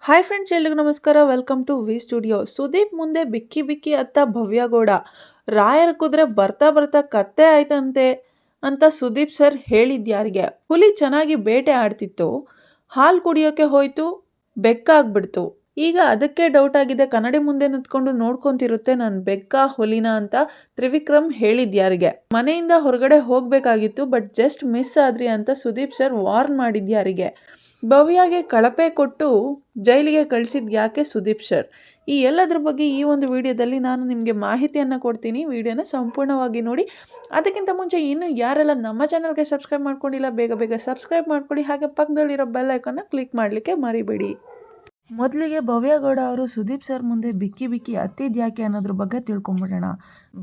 Hi friends, ಎಲ್ರಿಗೂ ನಮಸ್ಕಾರ. Welcome to V studio. Sudeep ಮುಂದೆ ಬಿಕ್ಕಿ ಬಿಕ್ಕಿ ಅತ್ತ ಭವ್ಯಗೌಡ. ರಾಯರ ಕುದುರೆ ಬರ್ತಾ ಬರ್ತಾ ಕತ್ತೆ ಆಯ್ತಂತೆ ಅಂತ ಸುದೀಪ್ ಸರ್ ಹೇಳಿದ್ಯಾರಿಗೆ? ಹುಲಿ ಚೆನ್ನಾಗಿ ಬೇಟೆ ಆಡ್ತಿತ್ತು, ಹಾಲು ಕುಡಿಯೋಕೆ ಹೋಯ್ತು, ಬೆಕ್ಕಾಗ್ಬಿಡ್ತು. ಈಗ ಅದಕ್ಕೆ ಡೌಟ್ ಆಗಿದೆ, ಕನ್ನಡಿ ಮುಂದೆ ನಿಂತ್ಕೊಂಡು ನೋಡ್ಕೊಂತಿರುತ್ತೆ ನಾನು ಬೆಕ್ಕ ಹುಲಿನ ಅಂತ ತ್ರಿವಿಕ್ರಮ್ ಹೇಳಿದ್ಯಾರಿಗೆ? ಮನೆಯಿಂದ ಹೊರಗಡೆ ಹೋಗ್ಬೇಕಾಗಿತ್ತು, ಬಟ್ ಜಸ್ಟ್ ಮಿಸ್ ಆದ್ರಿ ಅಂತ ಸುದೀಪ್ ಸರ್ ವಾರ್ನ್ ಮಾಡಿದ್ಯಾರಿಗೆ? ಭವ್ಯಾಗೆ ಕಳಪೆ ಕೊಟ್ಟು ಜೈಲಿಗೆ ಕಳಿಸಿದ ಯಾಕೆ ಸುದೀಪ್ ಸರ್? ಈ ಎಲ್ಲದ್ರ ಬಗ್ಗೆ ಈ ಒಂದು ವಿಡಿಯೋದಲ್ಲಿ ನಾನು ನಿಮಗೆ ಮಾಹಿತಿಯನ್ನು ಕೊಡ್ತೀನಿ. ವಿಡಿಯೋನ ಸಂಪೂರ್ಣವಾಗಿ ನೋಡಿ. ಅದಕ್ಕಿಂತ ಮುಂಚೆ ಇನ್ನೂ ಯಾರೆಲ್ಲ ನಮ್ಮ ಚಾನಲ್ಗೆ ಸಬ್ಸ್ಕ್ರೈಬ್ ಮಾಡ್ಕೊಂಡಿಲ್ಲ, ಬೇಗ ಬೇಗ ಸಬ್ಸ್ಕ್ರೈಬ್ ಮಾಡ್ಕೊಳ್ಳಿ. ಹಾಗೆ ಪಕ್ಕದಲ್ಲಿರೋ ಬೆಲ್ ಐಕಾನ್ನ ಕ್ಲಿಕ್ ಮಾಡಲಿಕ್ಕೆ ಮರಿಬೇಡಿ. ಮೊದಲಿಗೆ ಭವ್ಯಗೌಡ ಅವರು ಸುದೀಪ್ ಸರ್ ಮುಂದೆ ಬಿಕ್ಕಿ ಬಿಕ್ಕಿ ಅತ್ತಿದ್ಯಾಕೆ ಅನ್ನೋದ್ರ ಬಗ್ಗೆ ತಿಳ್ಕೊಂಬಿಡೋಣ.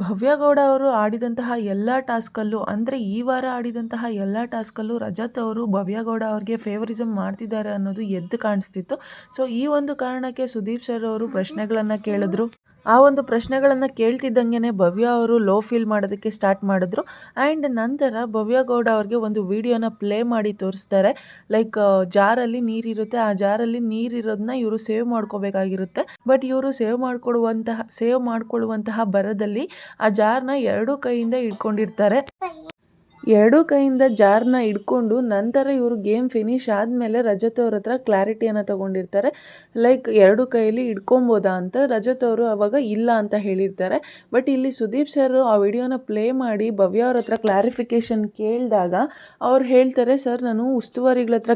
ಭವ್ಯಗೌಡ ಅವರು ಆಡಿದಂತಹ ಎಲ್ಲ ಟಾಸ್ಕಲ್ಲೂ, ಅಂದರೆ ಈ ವಾರ ಆಡಿದಂತಹ ಎಲ್ಲ ಟಾಸ್ಕಲ್ಲೂ ರಜತ್ ಅವರು ಭವ್ಯಗೌಡ ಅವ್ರಿಗೆ ಫೇವರಿಸಮ್ ಮಾಡ್ತಿದ್ದಾರೆ ಅನ್ನೋದು ಎದ್ದು ಕಾಣಿಸ್ತಿತ್ತು. ಸೊ ಈ ಒಂದು ಕಾರಣಕ್ಕೆ ಸುದೀಪ್ ಸರ್ ಅವರು ಪ್ರಶ್ನೆಗಳನ್ನು ಕೇಳಿದ್ರು. ಆ ಒಂದು ಪ್ರಶ್ನೆಗಳನ್ನು ಕೇಳ್ತಿದ್ದಂಗೆ ಭವ್ಯ ಅವರು ಲೋ ಫೀಲ್ ಮಾಡೋದಕ್ಕೆ ಸ್ಟಾರ್ಟ್ ಮಾಡಿದ್ರು. ಆ್ಯಂಡ್ ನಂತರ ಭವ್ಯಗೌಡ ಅವ್ರಿಗೆ ಒಂದು ವಿಡಿಯೋನ ಪ್ಲೇ ಮಾಡಿ ತೋರಿಸ್ತಾರೆ. ಲೈಕ್ ಜಾರಲ್ಲಿ ನೀರಿರುತ್ತೆ, ಆ ಜಾರಲ್ಲಿ ನೀರಿರೋದನ್ನ ಇವರು ಸೇವ್ ಮಾಡ್ಕೋಬೇಕಾಗಿರುತ್ತೆ. ಬಟ್ ಇವರು ಸೇವ್ ಮಾಡ್ಕೊಳ್ಳುವಂತಹ ಬರದಲ್ಲಿ ಆ ಜಾರ್ನ ಎರಡೂ ಕೈಯಿಂದ ಇಟ್ಕೊಂಡಿರ್ತಾರೆ. ಎರಡೂ ಕೈಯಿಂದ ಜಾರ್ನ ಹಿಡ್ಕೊಂಡು ನಂತರ ಇವರು ಗೇಮ್ ಫಿನಿಶ್ ಆದಮೇಲೆ ರಜತ್ ಅವ್ರ ಹತ್ರ ಕ್ಲಾರಿಟಿಯನ್ನು ತಗೊಂಡಿರ್ತಾರೆ. ಲೈಕ್ ಎರಡು ಕೈಯಲ್ಲಿ ಹಿಡ್ಕೊಬೋದಾ ಅಂತ. ರಜತ್ ಅವರು ಅವಾಗ ಇಲ್ಲ ಅಂತ ಹೇಳಿರ್ತಾರೆ. ಬಟ್ ಇಲ್ಲಿ ಸುದೀಪ್ ಸರ್ ಆ ವಿಡಿಯೋನ ಪ್ಲೇ ಮಾಡಿ ಭವ್ಯ ಅವ್ರ ಹತ್ರ ಕ್ಲಾರಿಫಿಕೇಷನ್ ಕೇಳಿದಾಗ ಅವ್ರು ಹೇಳ್ತಾರೆ, ಸರ್ ನಾನು ಉಸ್ತುವಾರಿಗಳ ಹತ್ರ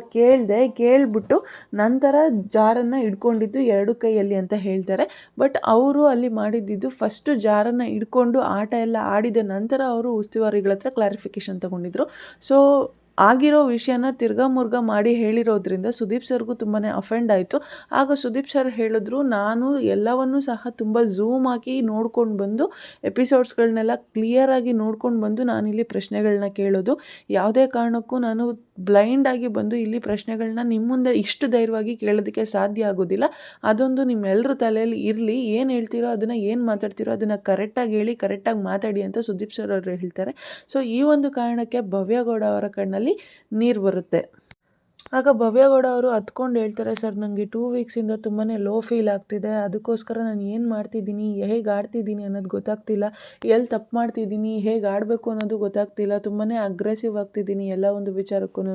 ಕೇಳಿಬಿಟ್ಟು ನಂತರ ಜಾರನ್ನು ಹಿಡ್ಕೊಂಡಿದ್ದು ಎರಡು ಕೈಯಲ್ಲಿ ಅಂತ ಹೇಳ್ತಾರೆ. ಬಟ್ ಅವರು ಅಲ್ಲಿ ಮಾಡಿದ್ದು ಫಸ್ಟು ಜಾರನ್ನು ಹಿಡ್ಕೊಂಡು ಆಟ ಎಲ್ಲ ಆಡಿದ ನಂತರ ಅವರು ಉಸ್ತುವಾರಿಗಳ ಹತ್ರ ಕ್ಲಾರಿಫಿಕೇಷನ್ ತಗೊಂಡಿದ್ರು. ಸೊ ಆಗಿರೋ ವಿಷಯನ ತಿರ್ಗಾ ಮುರ್ಗಾ ಮಾಡಿ ಹೇಳಿರೋದ್ರಿಂದ ಸುದೀಪ್ ಸರ್ಗೂ ತುಂಬಾ ಅಫೆಂಡ್ ಆಯಿತು. ಆಗ ಸುದೀಪ್ ಸರ್ ಹೇಳಿದ್ರು, ನಾನು ಎಲ್ಲವನ್ನೂ ಸಹ ತುಂಬ ಝೂಮ್ ಹಾಕಿ ನೋಡ್ಕೊಂಡು ಬಂದು ಎಪಿಸೋಡ್ಸ್ಗಳನ್ನೆಲ್ಲ ಕ್ಲಿಯರಾಗಿ ನೋಡ್ಕೊಂಡು ಬಂದು ನಾನಿಲ್ಲಿ ಪ್ರಶ್ನೆಗಳನ್ನ ಕೇಳೋದು. ಯಾವುದೇ ಕಾರಣಕ್ಕೂ ನಾನು ಬ್ಲೈಂಡಾಗಿ ಬಂದು ಇಲ್ಲಿ ಪ್ರಶ್ನೆಗಳನ್ನ ನಿಮ್ಮ ಮುಂದೆ ಇಷ್ಟು ಧೈರ್ಯವಾಗಿ ಕೇಳೋದಕ್ಕೆ ಸಾಧ್ಯ ಆಗೋದಿಲ್ಲ. ಅದೊಂದು ನಿಮ್ಮೆಲ್ಲರ ತಲೆಯಲ್ಲಿ ಇರಲಿ. ಏನು ಹೇಳ್ತೀರೋ ಅದನ್ನು, ಏನು ಮಾತಾಡ್ತೀರೋ ಅದನ್ನು ಕರೆಕ್ಟಾಗಿ ಹೇಳಿ, ಕರೆಕ್ಟಾಗಿ ಮಾತಾಡಿ ಅಂತ ಸುದೀಪ್ ಸರ್ ಅವರು ಹೇಳ್ತಾರೆ. ಸೊ ಈ ಒಂದು ಕಾರಣಕ್ಕೆ ಭವ್ಯಗೌಡ ಅವರ ಕಣ್ಣಲ್ಲಿ ನೀರು ಬರುತ್ತೆ. ಆಗ ಭವ್ಯಗೌಡ ಅವರು ಹತ್ಕೊಂಡು ಹೇಳ್ತಾರೆ, ಸರ್ ನನಗೆ 2 ವೀಕ್ಸಿಂದ ತುಂಬಾ ಲೋ ಫೀಲ್ ಆಗ್ತಿದೆ. ಅದಕ್ಕೋಸ್ಕರ ನಾನು ಏನು ಮಾಡ್ತಿದ್ದೀನಿ, ಹೇಗೆ ಆಡ್ತಿದ್ದೀನಿ ಅನ್ನೋದು ಗೊತ್ತಾಗ್ತಿಲ್ಲ, ಎಲ್ಲಿ ತಪ್ಪು ಮಾಡ್ತಿದ್ದೀನಿ, ಹೇಗೆ ಆಡಬೇಕು ಅನ್ನೋದು ಗೊತ್ತಾಗ್ತಿಲ್ಲ, ತುಂಬಾ ಅಗ್ರೆಸಿವ್ ಆಗ್ತಿದ್ದೀನಿ ಎಲ್ಲ ಒಂದು ವಿಚಾರಕ್ಕೂ.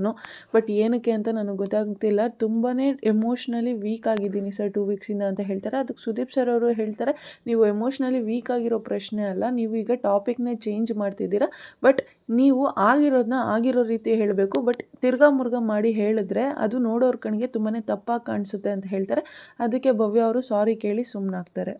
ಬಟ್ ಏನಕ್ಕೆ ಅಂತ ನನಗೆ ಗೊತ್ತಾಗ್ತಿಲ್ಲ, ತುಂಬಾ ಎಮೋಷ್ನಲಿ ವೀಕ್ ಆಗಿದ್ದೀನಿ ಸರ್ 2 ವೀಕ್ಸಿಂದ ಅಂತ ಹೇಳ್ತಾರೆ. ಅದಕ್ಕೆ ಸುದೀಪ್ ಸರ್ ಅವರು ಹೇಳ್ತಾರೆ, ನೀವು ಎಮೋಷ್ನಲಿ ವೀಕ್ ಆಗಿರೋ ಪ್ರಶ್ನೆ ಅಲ್ಲ, ನೀವು ಈಗ ಟಾಪಿಕ್ನೇ ಚೇಂಜ್ ಮಾಡ್ತಿದ್ದೀರಾ. ಬಟ್ ನೀವು ಆಗಿರೋದನ್ನ ಆಗಿರೋ ರೀತಿ ಹೇಳಬೇಕು. ಬಟ್ ತಿರ್ಗಾ ಮುರ್ಗಾ ಮಾಡಿ ಹೇಳಿದ್ರೆ ಅದು ನೋಡೋರ ಕಣ್ಣಿಗೆ ತುಂಬಾ ತಪ್ಪಾಗಿ ಕಾಣಿಸುತ್ತೆ ಅಂತ ಹೇಳ್ತಾರೆ. ಅದಕ್ಕೆ ಭವ್ಯ ಅವರು ಸಾರಿ ಕೇಳಿ ಸುಮ್ಮನಾಗ್ತಾರೆ.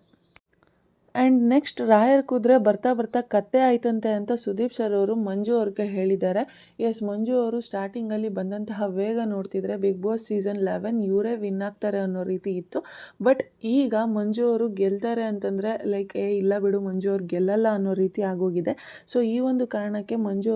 ಆ್ಯಂಡ್ ನೆಕ್ಸ್ಟ್ ರಾಯರ್ ಕುದುರೆ ಬರ್ತಾ ಬರ್ತಾ ಕತ್ತೆ ಆಯ್ತಂತೆ ಅಂತ ಸುದೀಪ್ ಸರ್ ಅವರು ಮಂಜು ಅವ್ರಿಗೆ ಹೇಳಿದ್ದಾರೆ. ಎಸ್, ಮಂಜು ಅವರು ಸ್ಟಾರ್ಟಿಂಗಲ್ಲಿ ಬಂದಂತಹ ವೇಗ ನೋಡ್ತಿದ್ರೆ ಬಿಗ್ ಬಾಸ್ ಸೀಸನ್ 11 ಇವರೇ ವಿನ್ ಆಗ್ತಾರೆ ಅನ್ನೋ ರೀತಿ ಇತ್ತು. ಬಟ್ ಈಗ ಮಂಜು ಅವರು ಗೆಲ್ತಾರೆ ಅಂತಂದರೆ ಲೈಕ್ ಇಲ್ಲ ಬಿಡು ಮಂಜು ಅವ್ರು ಗೆಲ್ಲಲ್ಲ ಅನ್ನೋ ರೀತಿ ಆಗೋಗಿದೆ. ಸೊ ಈ ಒಂದು ಕಾರಣಕ್ಕೆ ಮಂಜು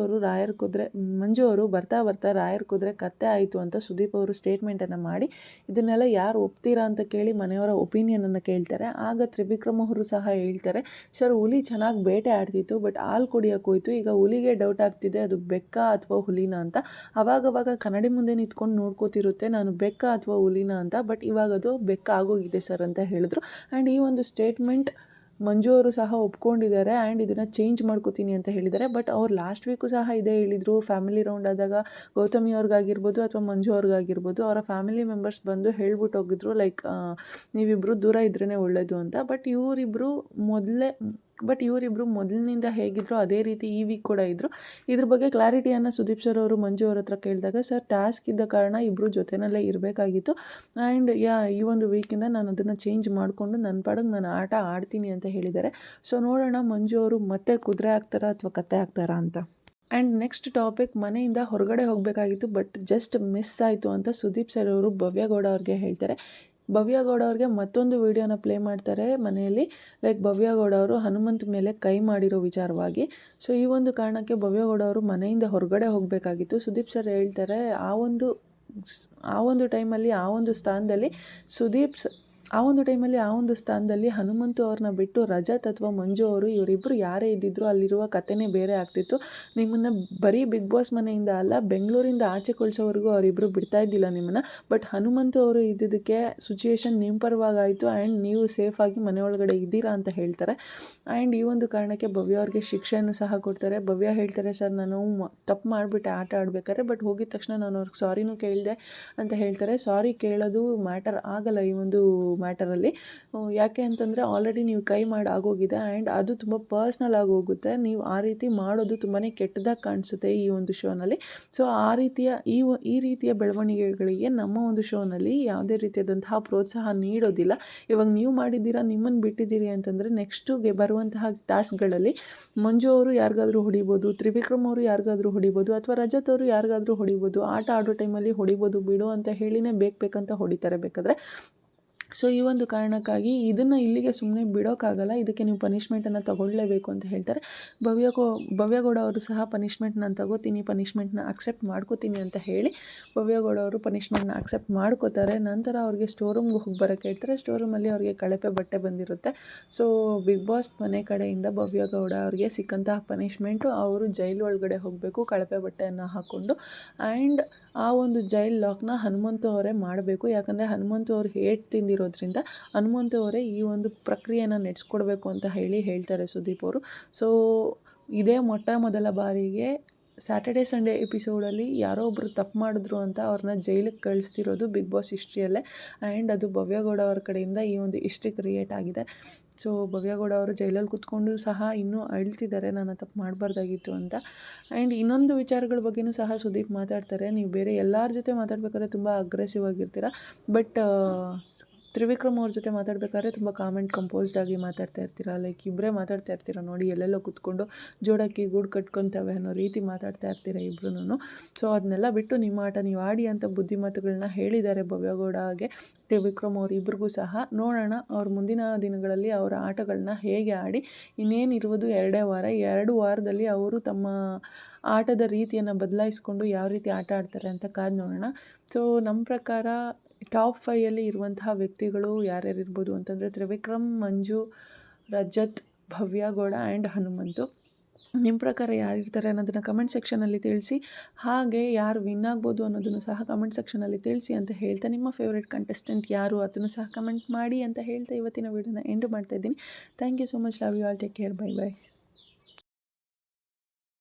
ಅವರು ಬರ್ತಾ ಬರ್ತಾ ರಾಯರ್ ಕುದುರೆ ಕತ್ತೆ ಆಯಿತು ಅಂತ ಸುದೀಪ್ ಅವರು ಸ್ಟೇಟ್ಮೆಂಟನ್ನು ಮಾಡಿ ಇದನ್ನೆಲ್ಲ ಯಾರು ಒಪ್ತೀರಾ ಅಂತ ಕೇಳಿ ಮನೆಯವರ ಒಪಿನಿಯನನ್ನು ಕೇಳ್ತಾರೆ. ಆಗ ತ್ರಿವಿಕ್ರಮ್ ಅವರು ಸಹ ಹೇಳ್ತಾರೆ, ಸರ್ ಹುಲಿ ಚೆನ್ನಾಗಿ ಬೇಟೆ ಆಡ್ತಿತ್ತು, ಬಟ್ ಹಾಲು ಕುಡಿಯೋಕೆ ಹೋಯ್ತು. ಈಗ ಹುಲಿಗೆ ಡೌಟ್ ಆಗ್ತಿದೆ ಅದು ಬೆಕ್ಕ ಅಥವಾ ಹುಲಿನ ಅಂತ. ಅವಾಗವಾಗ ಕನ್ನಡಿ ಮುಂದೆ ನಿಂತ್ಕೊಂಡು ನೋಡ್ಕೋತಿರುತ್ತೆ ನಾನು ಬೆಕ್ಕ ಅಥವಾ ಹುಲಿನ ಅಂತ. ಬಟ್ ಇವಾಗ ಅದು ಬೆಕ್ಕ ಆಗೋಗಿದೆ ಸರ್ ಅಂತ ಹೇಳಿದ್ರು. ಆ್ಯಂಡ್ ಈ ಒಂದು ಸ್ಟೇಟ್ಮೆಂಟ್ ಮಂಜು ಅವರು ಸಹ ಒಪ್ಕೊಂಡಿದ್ದಾರೆ ಆ್ಯಂಡ್ ಇದನ್ನು ಚೇಂಜ್ ಮಾಡ್ಕೋತೀನಿ ಅಂತ ಹೇಳಿದ್ದಾರೆ. ಬಟ್ ಅವ್ರು ಲಾಸ್ಟ್ ವೀಕು ಸಹ ಇದೇ ಹೇಳಿದರು. ಫ್ಯಾಮಿಲಿ ರೌಂಡ್ ಆದಾಗ ಗೌತಮಿ ಅವ್ರಿಗಾಗಿರ್ಬೋದು ಅಥವಾ ಮಂಜು ಅವ್ರಿಗಾಗಿರ್ಬೋದು ಅವರ ಫ್ಯಾಮಿಲಿ ಮೆಂಬರ್ಸ್ ಬಂದು ಹೇಳ್ಬಿಟ್ಟು ಹೋಗಿದ್ರು, ಲೈಕ್ ನೀವಿಬ್ಬರು ದೂರ ಇದ್ರೇ ಒಳ್ಳೆಯದು ಅಂತ. ಬಟ್ ಇವರಿಬ್ಬರು ಮೊದಲಿನಿಂದ ಹೇಗಿದ್ರು ಅದೇ ರೀತಿ ಈ ವೀಕ್ ಕೂಡ ಇದ್ದರು. ಇದ್ರ ಬಗ್ಗೆ ಕ್ಲಾರಿಟಿಯನ್ನು ಸುದೀಪ್ ಸರ್ ಅವರು ಮಂಜು ಅವ್ರ ಹತ್ರ ಕೇಳಿದಾಗ, ಸರ್ ಟಾಸ್ಕ್ ಇದ್ದ ಕಾರಣ ಇಬ್ಬರು ಜೊತೆಯಲ್ಲೇ ಇರಬೇಕಾಗಿತ್ತು ಆ್ಯಂಡ್ ಈ ಒಂದು ವೀಕಿಂದ ನಾನು ಅದನ್ನು ಚೇಂಜ್ ಮಾಡಿಕೊಂಡು ನನ್ನ ಪಾಡಿಗೆ ನಾನು ಆಟ ಆಡ್ತೀನಿ ಅಂತ ಹೇಳಿದ್ದಾರೆ. ಸೊ ನೋಡೋಣ ಮಂಜು ಅವರು ಮತ್ತೆ ಕುದುರೆ ಆಗ್ತಾರಾ ಅಥವಾ ಕತ್ತೆ ಆಗ್ತಾರಾ ಅಂತ. ಆ್ಯಂಡ್ ನೆಕ್ಸ್ಟ್ ಟಾಪಿಕ್, ಮನೆಯಿಂದ ಹೊರಗಡೆ ಹೋಗಬೇಕಾಗಿತ್ತು ಬಟ್ ಜಸ್ಟ್ ಮಿಸ್ ಆಯಿತು ಅಂತ ಸುದೀಪ್ ಸರ್ ಅವರು ಭವ್ಯಗೌಡ ಅವ್ರಿಗೆ ಹೇಳ್ತಾರೆ. ಭವ್ಯಗೌಡ ಅವ್ರಿಗೆ ಮತ್ತೊಂದು ವಿಡಿಯೋನ ಪ್ಲೇ ಮಾಡ್ತಾರೆ ಮನೆಯಲ್ಲಿ. ಲೈಕ್ ಭವ್ಯಗೌಡ ಅವರು ಹನುಮಂತ್ ಮೇಲೆ ಕೈ ಮಾಡಿರೋ ವಿಚಾರವಾಗಿ. ಸೊ ಈ ಒಂದು ಕಾರಣಕ್ಕೆ ಭವ್ಯಗೌಡ ಅವರು ಮನೆಯಿಂದ ಹೊರಗಡೆ ಹೋಗಬೇಕಾಗಿತ್ತು. ಸುದೀಪ್ ಸರ್ ಹೇಳ್ತಾರೆ, ಆ ಒಂದು ಟೈಮಲ್ಲಿ ಆ ಒಂದು ಸ್ಥಾನದಲ್ಲಿ ಆ ಒಂದು ಟೈಮಲ್ಲಿ ಆ ಒಂದು ಸ್ಥಾನದಲ್ಲಿ ಹನುಮಂತು ಅವ್ರನ್ನ ಬಿಟ್ಟು ರಜತ್ ಅಥವಾ ಮಂಜು ಅವರು ಇವರಿಬ್ಬರು ಯಾರೇ ಇದ್ದಿದ್ರು ಅಲ್ಲಿರುವ ಕಥೆನೇ ಬೇರೆ ಆಗ್ತಿತ್ತು. ನಿಮ್ಮನ್ನು ಬರೀ ಬಿಗ್ ಬಾಸ್ ಮನೆಯಿಂದ ಅಲ್ಲ, ಬೆಂಗಳೂರಿಂದ ಆಚೆ ಕಳಿಸೋವರೆಗೂ ಅವರಿಬ್ಬರು ಬಿಡ್ತಾ ಇದ್ದಿಲ್ಲ ನಿಮ್ಮನ್ನು. ಬಟ್ ಹನುಮಂತು ಅವರು ಇದ್ದಿದ್ದಕ್ಕೆ ಸಿಚುಯೇಷನ್ ನಿಮ್ಮ ಪರವಾಗಾಯಿತು ಆ್ಯಂಡ್ ನೀವು ಸೇಫಾಗಿ ಮನೆಯೊಳಗಡೆ ಇದ್ದೀರಾ ಅಂತ ಹೇಳ್ತಾರೆ. ಆ್ಯಂಡ್ ಈ ಒಂದು ಕಾರಣಕ್ಕೆ ಭವ್ಯ ಅವ್ರಿಗೆ ಶಿಕ್ಷೆಯನ್ನು ಸಹ ಕೊಡ್ತಾರೆ. ಭವ್ಯ ಹೇಳ್ತಾರೆ, ಸರ್ ನಾನು ತಪ್ಪು ಮಾಡಿಬಿಟ್ಟೆ ಆಟ ಆಡಬೇಕಾದ್ರೆ, ಬಟ್ ಹೋಗಿದ ತಕ್ಷಣ ನಾನು ಅವ್ರಿಗೆ ಸಾರಿನೂ ಕೇಳಿದೆ ಅಂತ ಹೇಳ್ತಾರೆ. ಸಾರಿ ಕೇಳೋದು ಮ್ಯಾಟರ್ ಆಗಲ್ಲ ಈ ಒಂದು ಮ್ಯಾಟರಲ್ಲಿ. ಯಾಕೆ ಅಂತಂದರೆ ಆಲ್ರೆಡಿ ನೀವು ಕೈ ಮಾಡಿ ಆಗೋಗಿದೆ ಆ್ಯಂಡ್ ಅದು ತುಂಬ ಪರ್ಸ್ನಲ್ ಆಗಿ ಹೋಗುತ್ತೆ. ನೀವು ಆ ರೀತಿ ಮಾಡೋದು ತುಂಬಾ ಕೆಟ್ಟದಾಗಿ ಕಾಣಿಸುತ್ತೆ ಈ ಒಂದು ಶೋನಲ್ಲಿ. ಸೊ ಆ ರೀತಿಯ ಈ ರೀತಿಯ ಬೆಳವಣಿಗೆಗಳಿಗೆ ನಮ್ಮ ಒಂದು ಶೋನಲ್ಲಿ ಯಾವುದೇ ರೀತಿಯಾದಂತಹ ಪ್ರೋತ್ಸಾಹ ನೀಡೋದಿಲ್ಲ. ಇವಾಗ ನೀವು ಮಾಡಿದ್ದೀರಾ, ನಿಮ್ಮನ್ನು ಬಿಟ್ಟಿದ್ದೀರಿ ಅಂತಂದರೆ ನೆಕ್ಸ್ಟುಗೆ ಬರುವಂತಹ ಟಾಸ್ಕ್ಗಳಲ್ಲಿ ಮಂಜು ಅವರು ಯಾರಿಗಾದರೂ ಹೊಡಿಬೋದು, ತ್ರಿವಿಕ್ರಮ್ ಅವರು ಯಾರಿಗಾದರೂ ಹೊಡಿಬೋದು, ಅಥವಾ ರಜತ್ ಅವರು ಯಾರಿಗಾದರೂ ಹೊಡಿಬೋದು. ಆಟ ಆಡೋ ಟೈಮಲ್ಲಿ ಹೊಡಿಬೋದು ಬಿಡು ಅಂತ ಹೇಳಿನೇ ಬೇಕಂತ ಹೊಡಿತಾರೆ ಬೇಕಾದರೆ. ಸೊ ಈ ಒಂದು ಕಾರಣಕ್ಕಾಗಿ ಇದನ್ನು ಇಲ್ಲಿಗೆ ಸುಮ್ಮನೆ ಬಿಡೋಕ್ಕಾಗಲ್ಲ, ಇದಕ್ಕೆ ನೀವು ಪನಿಷ್ಮೆಂಟನ್ನು ತಗೊಳ್ಳೇಬೇಕು ಅಂತ ಹೇಳ್ತಾರೆ. ಭವ್ಯಗೌಡ ಅವರು ಸಹ ಪನಿಷ್ಮೆಂಟ್ ನಾನು ತಗೋತೀನಿ, ಪನಿಷ್ಮೆಂಟ್ನ ಅಕ್ಸೆಪ್ಟ್ ಮಾಡ್ಕೋತೀನಿ ಅಂತ ಹೇಳಿ ಭವ್ಯಗೌಡ ಅವರು ಪನಿಷ್ಮೆಂಟ್ನ ಅಕ್ಸೆಪ್ಟ್ ಮಾಡ್ಕೋತಾರೆ. ನಂತರ ಅವ್ರಿಗೆ ಸ್ಟೋರೂಮ್ಗೆ ಹೋಗಿ ಬರೋಕ್ಕೆ ಹೇಳ್ತಾರೆ. ಸ್ಟೋರೂಮಲ್ಲಿ ಅವ್ರಿಗೆ ಕಳಪೆ ಬಟ್ಟೆ ಬಂದಿರುತ್ತೆ. ಸೊ ಬಿಗ್ ಬಾಸ್ ಮನೆ ಕಡೆಯಿಂದ ಭವ್ಯಗೌಡ ಅವ್ರಿಗೆ ಸಿಕ್ಕಂತಹ ಪನಿಷ್ಮೆಂಟು ಅವರು ಜೈಲು ಒಳಗಡೆ ಹೋಗಬೇಕು ಕಳಪೆ ಬಟ್ಟೆಯನ್ನು ಹಾಕ್ಕೊಂಡು. ಆ್ಯಂಡ್ ಆ ಒಂದು ಜೈಲ್ ಲಾಕ್ನ ಹನುಮಂತು ಅವರೇ ಮಾಡಬೇಕು. ಯಾಕಂದರೆ ಹನುಮಂತು ಅವರು ಹೇಟ್ ತಿಂದಿರೋದ್ರಿಂದ ಹನುಮಂತು ಅವರೇ ಈ ಒಂದು ಪ್ರಕ್ರಿಯೆನ ನಡೆಸ್ಕೊಡ್ಬೇಕು ಅಂತ ಹೇಳ್ತಾರೆ ಸುದೀಪ್ ಅವರು. ಸೊ ಇದೇ ಮೊದಲ ಬಾರಿಗೆ ಸ್ಯಾಟರ್ಡೆ ಸಂಡೇ ಎಪಿಸೋಡಲ್ಲಿ ಯಾರೋ ಒಬ್ಬರು ತಪ್ಪು ಮಾಡಿದ್ರು ಅಂತ ಅವ್ರನ್ನ ಜೈಲಿಗೆ ಕಳಿಸ್ತಿರೋದು ಬಿಗ್ ಬಾಸ್ ಹಿಸ್ಟ್ರಿಯಲ್ಲೇ. ಆ್ಯಂಡ್ ಅದು ಭವ್ಯಗೌಡ ಅವ್ರ ಕಡೆಯಿಂದ ಈ ಒಂದು ಹಿಸ್ಟ್ರಿ ಕ್ರಿಯೇಟ್ ಆಗಿದೆ. ಸೊ ಭವ್ಯಗೌಡ ಅವರು ಜೈಲಲ್ಲಿ ಕೂತ್ಕೊಂಡು ಸಹ ಇನ್ನೂ ಅಳ್ತಿದ್ದಾರೆ, ನಾನು ತಪ್ಪು ಮಾಡಬಾರ್ದಾಗಿತ್ತು ಅಂತ. ಆ್ಯಂಡ್ ಇನ್ನೊಂದು ವಿಚಾರಗಳ ಬಗ್ಗೆಯೂ ಸಹ ಸುದೀಪ್ ಮಾತಾಡ್ತಾರೆ. ನೀವು ಬೇರೆ ಎಲ್ಲರ ಜೊತೆ ಮಾತಾಡ್ಬೇಕಾದ್ರೆ ತುಂಬ ಅಗ್ರೆಸಿವ್ ಆಗಿರ್ತೀರ, ಬಟ್ ತ್ರಿವಿಕ್ರಮ್ ಅವ್ರ ಜೊತೆ ಮಾತಾಡ್ಬೇಕಾದ್ರೆ ತುಂಬ ಕಾಮ್ ಆ್ಯಂಡ್ ಕಂಪೋಸ್ಡ್ ಆಗಿ ಮಾತಾಡ್ತಾ ಇರ್ತೀರ. ಲೈಕ್ ಇಬ್ಬರೇ ಮಾತಾಡ್ತಾ ಇರ್ತೀರ ನೋಡಿ, ಎಲ್ಲೆಲ್ಲೋ ಕೂತ್ಕೊಂಡು ಜೋಡಾಕಿ ಗೂಡು ಕಟ್ಕೊತವೆ ಅನ್ನೋ ರೀತಿ ಮಾತಾಡ್ತಾ ಇರ್ತೀರ ಇಬ್ಬರೂ. ಸೊ ಅದನ್ನೆಲ್ಲ ಬಿಟ್ಟು ನಿಮ್ಮ ಆಟ ನೀವು ಆಡಿ ಅಂತ ಬುದ್ಧಿಮಾತುಗಳನ್ನ ಹೇಳಿದ್ದಾರೆ ಭವ್ಯಗೌಡಗೆ ತ್ರಿವಿಕ್ರಮ್ ಅವ್ರು ಇಬ್ರಿಗೂ ಸಹ. ನೋಡೋಣ ಅವ್ರ ಮುಂದಿನ ದಿನಗಳಲ್ಲಿ ಅವರ ಆಟಗಳನ್ನ ಹೇಗೆ ಆಡಿ, ಇನ್ನೇನಿರುವುದು 2 ವಾರ, 2 ವಾರದಲ್ಲಿ ಅವರು ತಮ್ಮ ಆಟದ ರೀತಿಯನ್ನು ಬದಲಾಯಿಸ್ಕೊಂಡು ಯಾವ ರೀತಿ ಆಟ ಆಡ್ತಾರೆ ಅಂತ ಕಾದು ನೋಡೋಣ. ಸೊ ನಮ್ಮ ಪ್ರಕಾರ ಟಾಪ್ 5ಯಲ್ಲಿ ಇರುವಂತಹ ವ್ಯಕ್ತಿಗಳು ಯಾರ್ಯಾರು ಇರ್ಬೋದು ಅಂತಂದರೆ ತ್ರಿವಿಕ್ರಮ್, ಮಂಜು, ರಜತ್, ಭವ್ಯಗೌಡ ಆ್ಯಂಡ್ ಹನುಮಂತು. ನಿಮ್ಮ ಪ್ರಕಾರ ಯಾರಿರ್ತಾರೆ ಅನ್ನೋದನ್ನು ಕಮೆಂಟ್ ಸೆಕ್ಷನಲ್ಲಿ ತಿಳಿಸಿ. ಹಾಗೆ ಯಾರು ವಿನ್ ಆಗ್ಬೋದು ಅನ್ನೋದನ್ನು ಸಹ ಕಮೆಂಟ್ ಸೆಕ್ಷನಲ್ಲಿ ತಿಳಿಸಿ ಅಂತ ಹೇಳ್ತಾ, ನಿಮ್ಮ ಫೇವ್ರೆಟ್ ಕಂಟೆಸ್ಟೆಂಟ್ ಯಾರು ಅದನ್ನು ಸಹ ಕಮೆಂಟ್ ಮಾಡಿ ಅಂತ ಹೇಳ್ತಾ ಇವತ್ತಿನ ವೀಡಿಯೋನ ಎಂಡ್ ಮಾಡ್ತಾಯಿದ್ದೀನಿ. Thank you so much. Love you all. Take care. By.